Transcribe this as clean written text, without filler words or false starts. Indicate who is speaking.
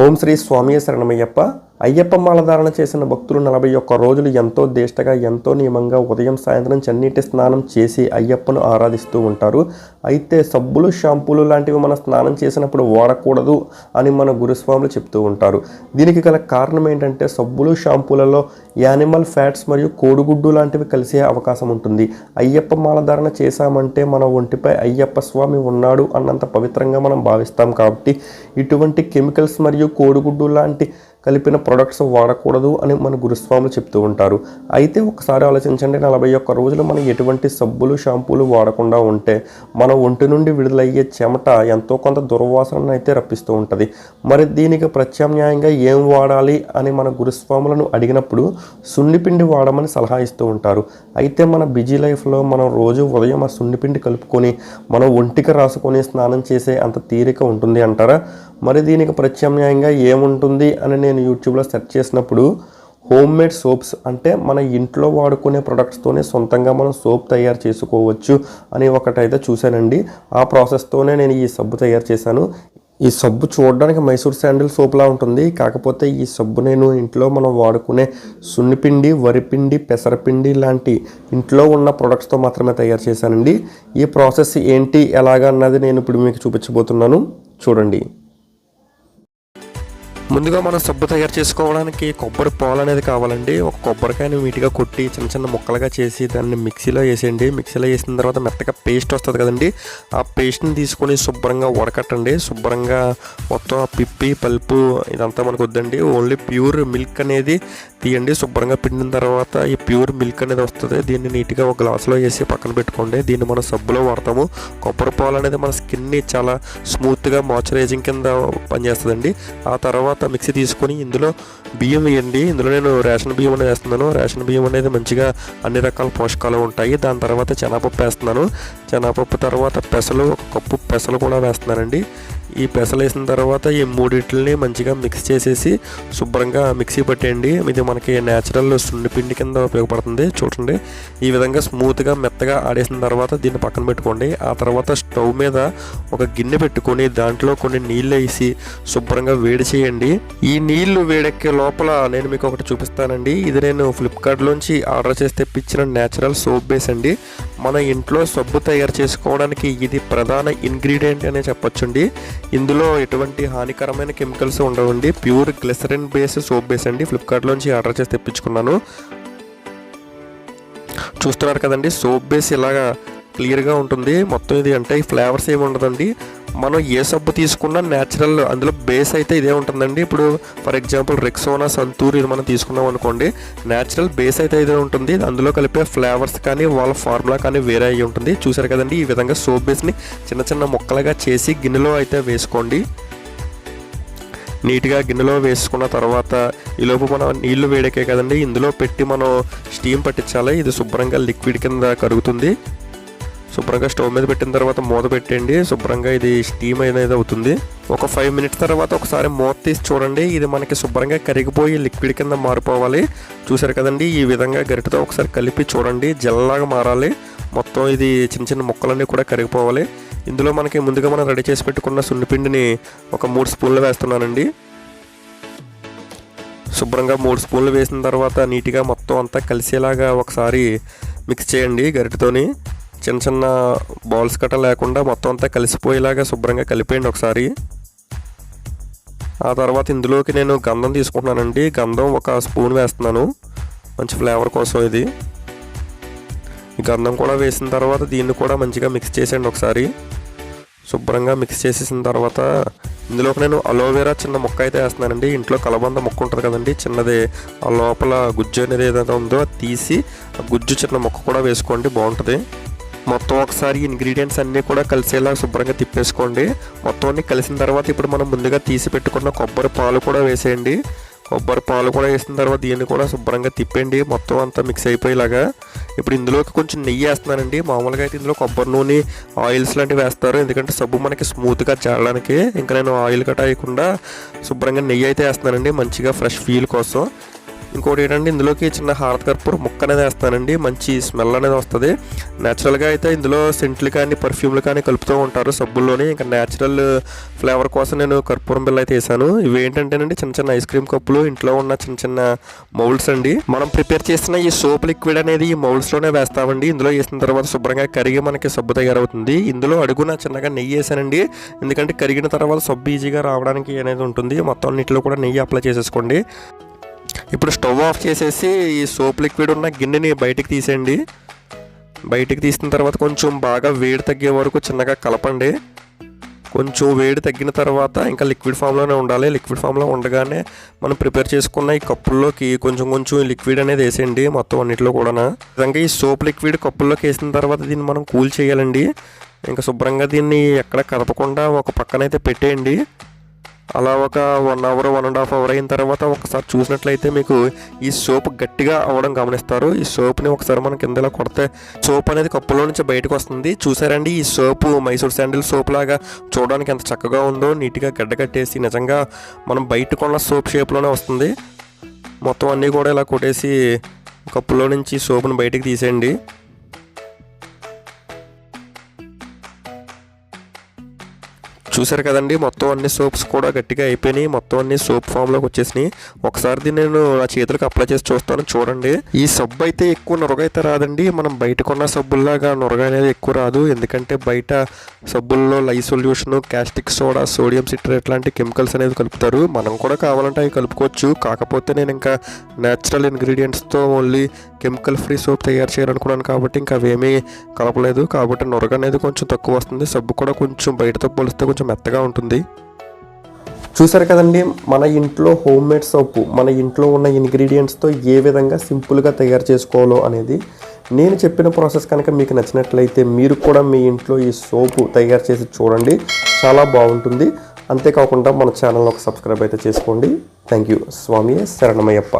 Speaker 1: ఓం శ్రీ స్వామి శరణమయ్యప్ప. అయ్యప్ప మాలధారణ చేసిన భక్తులు 41 రోజులు ఎంతో దీష్టగా ఎంతో నియమంగా ఉదయం సాయంత్రం చన్నీటి స్నానం చేసి అయ్యప్పను ఆరాధిస్తూ ఉంటారు. అయితే సబ్బులు షాంపూలు లాంటివి మన స్నానం చేసినప్పుడు వాడకూడదు అని మన గురుస్వాములు చెప్తూ ఉంటారు. దీనికి గల కారణం ఏంటంటే సబ్బులు షాంపూలలో యానిమల్ ఫ్యాట్స్ మరియు కోడిగుడ్డు లాంటివి కలిసే అవకాశం ఉంటుంది. అయ్యప్ప మాలధారణ చేశామంటే మన ఒంటిపై అయ్యప్ప స్వామి ఉన్నాడు అన్నంత పవిత్రంగా మనం భావిస్తాం. కాబట్టి ఇటువంటి కెమికల్స్ మరియు కోడిగుడ్డు లాంటి కలిపిన ప్రొడక్ట్స్ వాడకూడదు అని మన గురుస్వాములు చెప్తూ ఉంటారు. అయితే ఒకసారి ఆలోచించండి, 41 రోజులు మనం ఎటువంటి సబ్బులు షాంపూలు వాడకుండా ఉంటే మన ఒంటి నుండి విడుదలయ్యే చెమట ఎంతో కొంత దుర్వాసనను అయితే రప్పిస్తూ ఉంటుంది. మరి దీనికి ప్రత్యామ్నాయంగా ఏం వాడాలి అని మన గురుస్వాములను అడిగినప్పుడు సున్నిపిండి వాడమని సలహా ఇస్తూ ఉంటారు. అయితే మన బిజీ లైఫ్లో మనం రోజు ఉదయం ఆ సున్నిపిండి కలుపుకొని మనం ఒంటికి రాసుకొని స్నానం చేసే అంత తీరిక ఉంటుంది అంటారా? మరి దీనికి ప్రత్యామ్నాయంగా ఏముంటుంది అని నేను యూట్యూబ్లో సెర్చ్ చేసినప్పుడు హోమ్ మేడ్ సోప్స్, అంటే మన ఇంట్లో వాడుకునే ప్రొడక్ట్స్తోనే సొంతంగా మనం సోప్ తయారు చేసుకోవచ్చు అని ఒకటైతే చూశానండి. ఆ ప్రాసెస్తోనే నేను ఈ సబ్బు తయారు చేశాను. ఈ సబ్బు చూడడానికి మైసూర్ శాండిల్ సోప్లా ఉంటుంది. కాకపోతే ఈ సబ్బు నేను ఇంట్లో మనం వాడుకునే సున్నిపిండి, వరిపిండి, పెసరపిండి లాంటి ఇంట్లో ఉన్న ప్రొడక్ట్స్తో మాత్రమే తయారు చేశానండి. ఈ ప్రాసెస్ ఏంటి ఎలాగా అన్నది నేను ఇప్పుడు మీకు చూపించబోతున్నాను, చూడండి. ముందుగా మనం సబ్బు తయారు చేసుకోవడానికి కొబ్బరి పాలు అనేది కావాలండి. ఒక కొబ్బరికాయని నీట్గా కొట్టి చిన్న చిన్న ముక్కలుగా చేసి దాన్ని మిక్సీలో వేసేయండి. మిక్సీలో వేసిన తర్వాత మెత్తగా పేస్ట్ వస్తుంది కదండి, ఆ పేస్ట్ని తీసుకొని శుభ్రంగా వడకట్టండి. శుభ్రంగా మొత్తం ఆ పిప్పి పల్పు ఇదంతా మనకు వద్దండి. ఓన్లీ ప్యూర్ మిల్క్ అనేది తీయండి. శుభ్రంగా పిండిన తర్వాత ఈ ప్యూర్ మిల్క్ అనేది వస్తుంది. దీన్ని నీట్గా ఒక గ్లాసులో వేసి పక్కన పెట్టుకోండి. దీన్ని మనం సబ్బులో వాడతాము. కొబ్బరి పాలు అనేది మన స్కిన్ని చాలా స్మూత్గా మాయిశ్చరైజింగ్ కింద పనిచేస్తుందండి. ఆ తర్వాత మిక్సీ తీసుకొని ఇందులో బియ్యం వేయండి. ఇందులో నేను రేషన్ బియ్యం అనేది వేస్తున్నాను. రేషన్ బియ్యం అనేది మంచిగా అన్ని రకాల పోషకాలు ఉంటాయి. దాని తర్వాత శనగపప్పు వేస్తున్నాను. శనగపప్పు తర్వాత పెసలు, ఒక కప్పు పెసలు కూడా వేస్తున్నానండి. ఈ పెసలు వేసిన తర్వాత ఈ మూడింటిని మంచిగా మిక్స్ చేసేసి శుభ్రంగా మిక్సీ పట్టేయండి. ఇది మనకి న్యాచురల్ సున్నిపిండి కింద ఉపయోగపడుతుంది. చూడండి, ఈ విధంగా స్మూత్గా మెత్తగా ఆడేసిన తర్వాత దీన్ని పక్కన పెట్టుకోండి. ఆ తర్వాత స్టవ్ మీద ఒక గిన్నె పెట్టుకొని దాంట్లో కొన్ని నీళ్ళు వేసి శుభ్రంగా వేడి చేయండి. ఈ నీళ్లు వేడెక్కే లోపల నేను మీకు ఒకటి చూపిస్తానండి. ఇది నేను ఫ్లిప్కార్ట్లోంచి ఆర్డర్ చేసి తెప్పించిన న్యాచురల్ సోప్ బేస్ అండి. మన ఇంట్లో సబ్బు తయారు చేసుకోవడానికి ఇది ప్రధాన ఇంగ్రీడియంట్ అనే చెప్పొచ్చండి. ఇందులో ఎటువంటి హానికరమైన కెమికల్స్ ఉండవండి. Pure glycerine base soap base అండి. ఫ్లిప్కార్ట్లోంచి ఆర్డర్ చేసి తెప్పించుకున్నాను. చూస్తున్నారు కదండి, సోప్ బేస్ ఇలాగా క్లియర్గా ఉంటుంది. మొత్తం ఇది అంటే ఈ ఫ్లేవర్స్ ఏమి ఉండదండి. మనం ఏ సబ్బు తీసుకున్నా న్యాచురల్ అందులో బేస్ అయితే ఇదే ఉంటుందండి. ఇప్పుడు ఫర్ ఎగ్జాంపుల్ రెక్సోనా, సంతూర్ ఇది మనం తీసుకున్నాం అనుకోండి, న్యాచురల్ బేస్ అయితే ఇదే ఉంటుంది. అందులో కలిపే ఫ్లేవర్స్ కానీ వాళ్ళ ఫార్ములా కానీ వేరే అయ్యి ఉంటుంది. చూసారు కదండి, ఈ విధంగా సోప్ బేస్ని చిన్న చిన్న ముక్కలుగా చేసి గిన్నెలో అయితే వేసుకోండి. నీట్గా గిన్నెలో వేసుకున్న తర్వాత ఈలోపు మనం నీళ్లు వేడెక్కే కదండి, ఇందులో పెట్టి మనం స్టీమ్ పట్టించాలి. ఇది శుభ్రంగా లిక్విడ్ కింద కరుగుతుంది. శుభ్రంగా స్టవ్ మీద పెట్టిన తర్వాత మూత పెట్టండి. శుభ్రంగా ఇది స్టీమ్ అనేది అవుతుంది. ఒక 5 మినిట్స్ తర్వాత ఒకసారి మూత తీసి చూడండి. ఇది మనకి శుభ్రంగా కరిగిపోయి లిక్విడ్ కింద మారిపోవాలి. చూసారు కదండి, ఈ విధంగా గరిటతో ఒకసారి కలిపి చూడండి. జెల్లాగా మారాలి. మొత్తం ఇది చిన్న చిన్న ముక్కలన్నీ కూడా కరిగిపోవాలి. ఇందులో మనకి ముందుగా మనం రెడీ చేసి పెట్టుకున్న సున్నిపిండిని ఒక 3 స్పూన్లు వేస్తున్నానండి. శుభ్రంగా 3 స్పూన్లు వేసిన తర్వాత నీట్గా మొత్తం అంతా కలిసేలాగా ఒకసారి మిక్స్ చేయండి గరిటతోని. చిన్న చిన్న బాల్స్ కట్ట లేకుండా మొత్తం అంతా కలిసిపోయేలాగా శుభ్రంగా కలిపేయండి ఒకసారి. ఆ తర్వాత ఇందులోకి నేను గంధం తీసుకుంటున్నానండి. గంధం ఒక స్పూన్ వేస్తున్నాను, మంచి ఫ్లేవర్ కోసం. ఇది ఈ గంధం కూడా వేసిన తర్వాత దీన్ని కూడా మంచిగా మిక్స్ చేసేయండి ఒకసారి. శుభ్రంగా మిక్స్ చేసేసిన తర్వాత ఇందులోకి నేను అలోవెరా చిన్న ముక్క అయితే వేస్తున్నానండి. ఇంట్లో కలబంద ముక్క ఉంటుంది కదండి, చిన్నది. ఆ లోపల గుజ్జు అనేది ఏదైతే ఉందో అది తీసి ఆ గుజ్జు చిన్న ముక్క కూడా వేసుకోండి, బాగుంటుంది. మొత్తం ఒకసారి ఇంగ్రీడియంట్స్ అన్నీ కూడా కలిసేలా శుభ్రంగా తిప్పేసుకోండి. మొత్తం అన్నీ కలిసిన తర్వాత ఇప్పుడు మనం ముందుగా తీసి పెట్టుకున్న కొబ్బరి పాలు కూడా వేసేయండి. కొబ్బరి పాలు కూడా వేసిన తర్వాత దీన్ని కూడా శుభ్రంగా తిప్పండి, మొత్తం అంతా మిక్స్ అయిపోయేలాగా. ఇప్పుడు ఇందులోకి కొంచెం నెయ్యి వేస్తున్నానండి. మామూలుగా అయితే ఇందులో కొబ్బరి నూనె, ఆయిల్స్ లాంటివి వేస్తారు, ఎందుకంటే సబ్బు మనకి స్మూత్గా చేరడానికి. ఇంకా నేను ఆయిల్ కట్ అయ్యకుండా శుభ్రంగా నెయ్యి అయితే వేస్తున్నానండి, మంచిగా ఫ్రెష్ ఫీల్ కోసం. ఇంకోటి ఏంటంటే ఇందులోకి చిన్న హారత కర్పూరం ముక్క అనేది వేస్తానండి, మంచి స్మెల్ అనేది వస్తుంది. న్యాచురల్గా అయితే ఇందులో సెంట్లు కానీ పర్ఫ్యూమ్లు కానీ కలుపుతూ ఉంటారు సబ్బుల్లోని. ఇంకా న్యాచురల్ ఫ్లేవర్ కోసం నేను కర్పూరం బిళ్ళ అయితే వేసాను. ఇవి ఏంటంటేనండి చిన్న చిన్న ఐస్ క్రీమ్ కప్పులు, ఇంట్లో ఉన్న చిన్న చిన్న మౌల్డ్స్ అండి. మనం ప్రిపేర్ చేసిన ఈ సోప్ లిక్విడ్ అనేది ఈ మౌల్డ్స్లోనే వేస్తామండి. ఇందులో వేసిన తర్వాత శుభ్రంగా కరిగి మనకి సబ్బు తయారవుతుంది. ఇందులో అడుగున చిన్నగా నెయ్యి వేసానండి, ఎందుకంటే కరిగిన తర్వాత సబ్బు ఈజీగా రావడానికి అనేది ఉంటుంది. మొత్తం అన్నింటిలో కూడా నెయ్యి అప్లై చేసేసుకోండి. ఇప్పుడు స్టవ్ ఆఫ్ చేసేసి ఈ సోప్ లిక్విడ్ ఉన్న గిన్నెని బయటికి తీసేయండి. బయటికి తీసిన తర్వాత కొంచెం బాగా వేడి తగ్గే వరకు చిన్నగా కలపండి. కొంచెం వేడి తగ్గిన తర్వాత ఇంకా లిక్విడ్ ఫామ్లోనే ఉండాలి. లిక్విడ్ ఫామ్లో ఉండగానే మనం ప్రిపేర్ చేసుకున్న ఈ కప్పుల్లోకి కొంచెం లిక్విడ్ అనేది వేసేయండి మొత్తం అన్నింటిలో కూడా. విధంగా ఈ సోప్ లిక్విడ్ కప్పుల్లోకి వేసిన తర్వాత దీన్ని మనం కూల్ చేయాలండి. ఇంకా శుభ్రంగా దీన్ని ఎక్కడ కదపకుండా ఒక పక్కనైతే పెట్టేయండి. అలా ఒక 1 అవర్ 1.5 అవర్ అయిన తర్వాత ఒకసారి చూసినట్లయితే మీకు ఈ సోప్ గట్టిగా అవ్వడం గమనిస్తారు. ఈ సోప్ని ఒకసారి మనం కింద ఇలా కొడితే సోప్ అనేది కప్పులో నుంచి బయటకు వస్తుంది. చూసారండి, ఈ సోపు మైసూర్ శాండిల్ సోప్ లాగా చూడడానికి ఎంత చక్కగా ఉందో. నీట్గా గడ్డ కట్టేసి నిజంగా మనం బయట కొన్న సోప్ షేప్లోనే వస్తుంది. మొత్తం అన్నీ కూడా ఇలా కొట్టేసి కప్పులో నుంచి సోప్ని బయటకు తీసేయండి. చూసారు కదండి, మొత్తం అన్ని సోప్స్ కూడా గట్టిగా అయిపోయినాయి. మొత్తం అన్ని సోప్ ఫామ్లోకి వచ్చేసినాయి. ఒకసారి దీన్ని నేను నా చేతులకు అప్లై చేసి చూస్తాను, చూడండి. ఈ సబ్బు అయితే ఎక్కువ నురగ అయితే రాదండి. మనం బయట కొన్న సబ్బుల్లాగా నురగ అనేది ఎక్కువ రాదు. ఎందుకంటే బయట సబ్బుల్లో లై solution, caustic soda, sodium citrate లాంటి కెమికల్స్ అనేది కలుపుతారు. మనం కూడా కావాలంటే అవి కలుపుకోవచ్చు. కాకపోతే నేను ఇంకా న్యాచురల్ ఇంగ్రీడియంట్స్తో ఓన్లీ కెమికల్ ఫ్రీ సోప్ తయారు చేయాలనుకున్నాను కాబట్టి ఇంకా అవేమీ కలపలేదు. కాబట్టి నురగ అనేది కొంచెం తక్కువ వస్తుంది. సబ్బు కూడా కొంచెం బయటతో పోలిస్తే కొంచెం మెత్తగా ఉంటుంది. చూసారు కదండి, మన ఇంట్లో హోమ్ మేడ్ సోపు మన ఇంట్లో ఉన్న ఇంగ్రీడియంట్స్తో ఏ విధంగా సింపుల్గా తయారు చేసుకోవాలో అనేది. నేను చెప్పిన ప్రాసెస్ కనుక మీకు నచ్చినట్లయితే మీరు కూడా మీ ఇంట్లో ఈ సోపు తయారు చేసి చూడండి, చాలా బాగుంటుంది. అంతేకాకుండా మన ఛానల్ ఒక సబ్స్క్రైబ్ అయితే చేసుకోండి. Thank you. స్వామి శరణమయ్యప్ప.